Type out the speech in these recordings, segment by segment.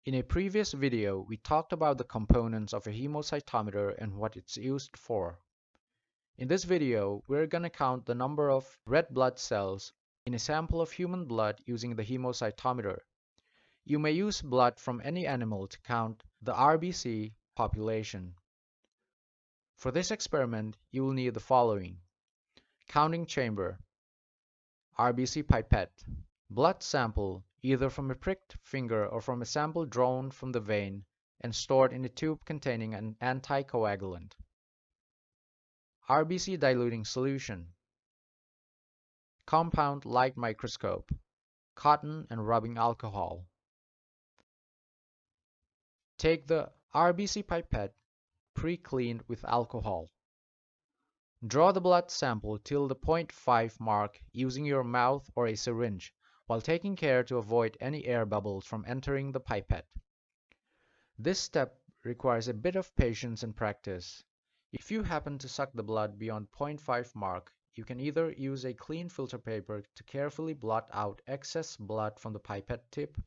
In a previous video, we talked about the components of a hemocytometer and what it's used for. In this video, we're going to count the number of red blood cells in a sample of human blood using the hemocytometer. You may use blood from any animal to count the RBC population. For this experiment, you will need the following: counting chamber, RBC pipette, blood sample either from a pricked finger or from a sample drawn from the vein and stored in a tube containing an anticoagulant, RBC diluting solution, compound light microscope, cotton and rubbing alcohol. Take the RBC pipette pre-cleaned with alcohol. Draw the blood sample till the 0.5 mark using your mouth or a syringe, while taking care to avoid any air bubbles from entering the pipette. This step requires a bit of patience and practice. If you happen to suck the blood beyond 0.5 mark, you can either use a clean filter paper to carefully blot out excess blood from the pipette tip,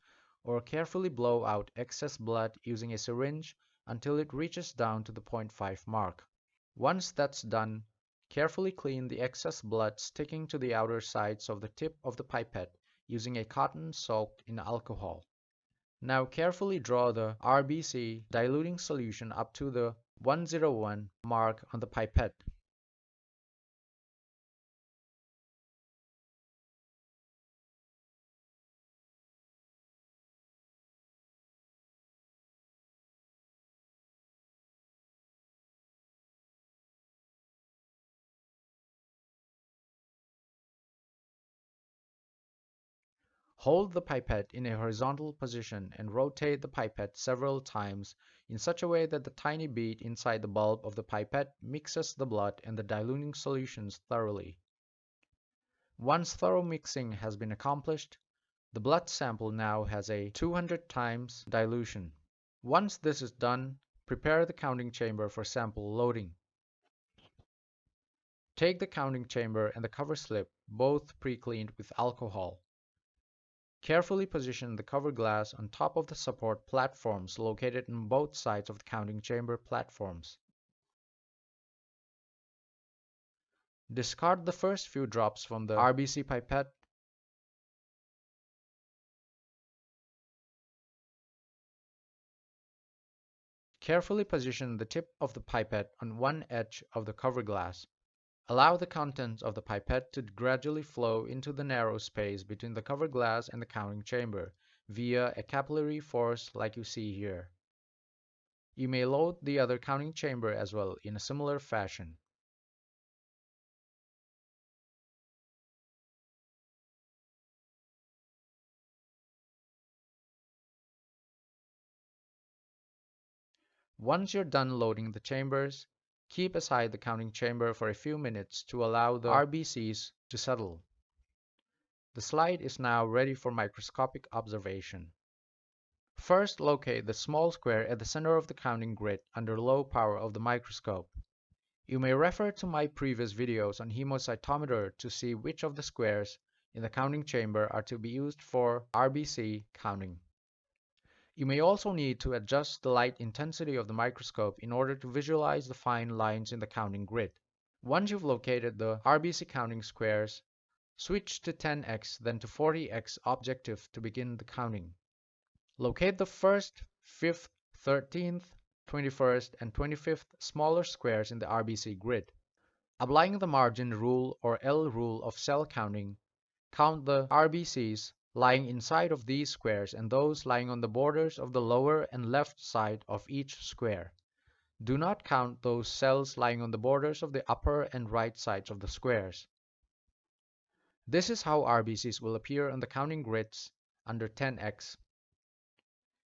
or carefully blow out excess blood using a syringe until it reaches down to the 0.5 mark. Once that's done, carefully clean the excess blood sticking to the outer sides of the tip of the pipette using a cotton soaked in alcohol. Now carefully draw the RBC diluting solution up to the 101 mark on the pipette. Hold the pipette in a horizontal position and rotate the pipette several times in such a way that the tiny bead inside the bulb of the pipette mixes the blood and the diluting solutions thoroughly. Once thorough mixing has been accomplished, the blood sample now has a 200 times dilution. Once this is done, prepare the counting chamber for sample loading. Take the counting chamber and the cover slip, both pre-cleaned with alcohol. Carefully position the cover glass on top of the support platforms located on both sides of the counting chamber platforms. Discard the first few drops from the RBC pipette. Carefully position the tip of the pipette on one edge of the cover glass. Allow the contents of the pipette to gradually flow into the narrow space between the cover glass and the counting chamber via a capillary force like you see here. You may load the other counting chamber as well in a similar fashion. Once you're done loading the chambers, keep aside the counting chamber for a few minutes to allow the RBCs to settle. The slide is now ready for microscopic observation. First, locate the small square at the center of the counting grid under low power of the microscope. You may refer to my previous videos on hemocytometer to see which of the squares in the counting chamber are to be used for RBC counting. You may also need to adjust the light intensity of the microscope in order to visualize the fine lines in the counting grid. Once you've located the RBC counting squares, switch to 10x then to 40x objective to begin the counting. Locate the 1st, 5th, 13th, 21st, and 25th smaller squares in the RBC grid. Applying the margin rule or L rule of cell counting, count the RBCs lying inside of these squares and those lying on the borders of the lower and left side of each square. Do not count those cells lying on the borders of the upper and right sides of the squares. This is how RBCs will appear on the counting grids under 10x.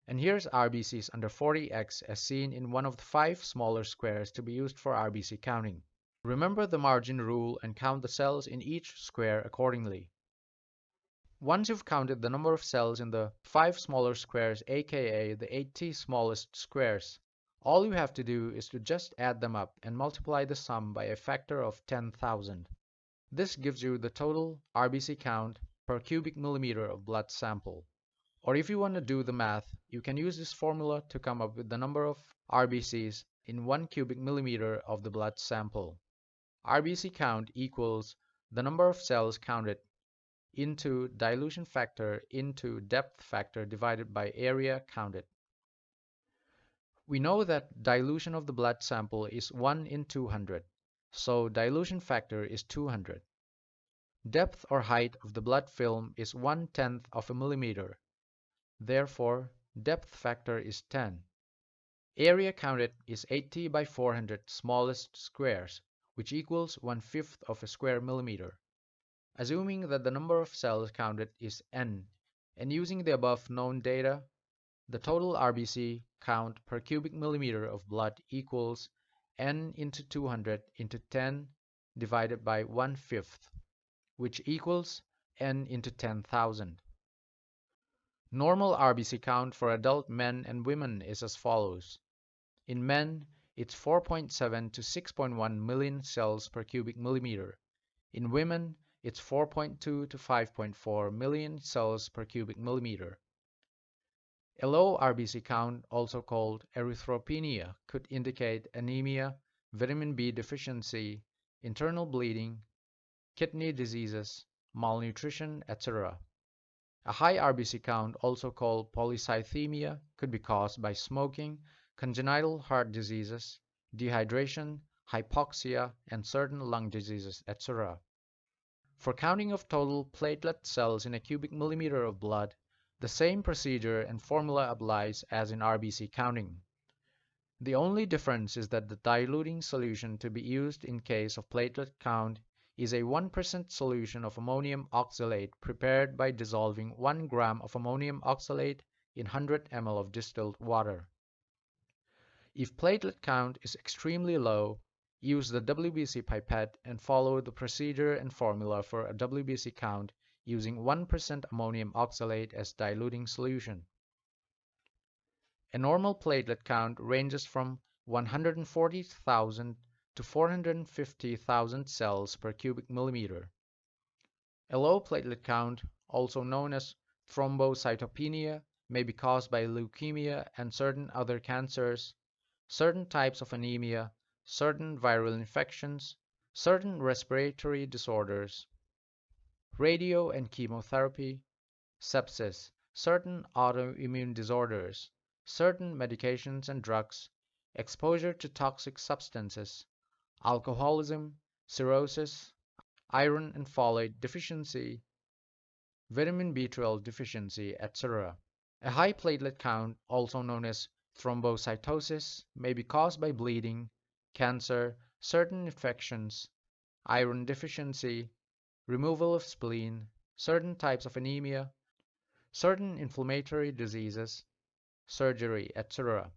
And here's RBCs under 40x as seen in one of the 5 smaller squares to be used for RBC counting. Remember the margin rule and count the cells in each square accordingly. Once you've counted the number of cells in the 5 smaller squares, aka the 80 smallest squares, all you have to do is to just add them up and multiply the sum by a factor of 10,000. This gives you the total RBC count per cubic millimeter of blood sample. Or if you want to do the math, you can use this formula to come up with the number of RBCs in 1 cubic millimeter of the blood sample. RBC count equals the number of cells counted into dilution factor into depth factor divided by area counted. We know that dilution of the blood sample is 1 in 200, so dilution factor is 200. Depth or height of the blood film is 1/10 of a millimeter. Therefore, depth factor is 10. Area counted is 80 by 400 smallest squares, which equals 1/5 of a square millimeter. Assuming that the number of cells counted is n, and using the above known data, the total RBC count per cubic millimeter of blood equals n into 200 into 10 divided by 1/5, which equals n into 10,000. Normal RBC count for adult men and women is as follows. In men, it's 4.7 to 6.1 million cells per cubic millimeter. In women, it's 4.2 to 5.4 million cells per cubic millimeter. A low RBC count, also called erythropenia, could indicate anemia, vitamin B deficiency, internal bleeding, kidney diseases, malnutrition, etc. A high RBC count, also called polycythemia, could be caused by smoking, congenital heart diseases, dehydration, hypoxia, and certain lung diseases, etc. For counting of total platelet cells in a cubic millimeter of blood, the same procedure and formula applies as in RBC counting. The only difference is that the diluting solution to be used in case of platelet count is a 1% solution of ammonium oxalate prepared by dissolving 1 gram of ammonium oxalate in 100 ml of distilled water. If platelet count is extremely low, use the WBC pipette and follow the procedure and formula for a WBC count using 1% ammonium oxalate as diluting solution. A normal platelet count ranges from 140,000 to 450,000 cells per cubic millimeter. A low platelet count, also known as thrombocytopenia, may be caused by leukemia and certain other cancers, certain types of anemia, certain viral infections, certain respiratory disorders, radio and chemotherapy, sepsis, certain autoimmune disorders, certain medications and drugs, exposure to toxic substances, alcoholism, cirrhosis, iron and folate deficiency, vitamin B12 deficiency, etc. A high platelet count, also known as thrombocytosis, may be caused by bleeding, cancer, certain infections, iron deficiency, removal of spleen, certain types of anemia, certain inflammatory diseases, surgery, etc.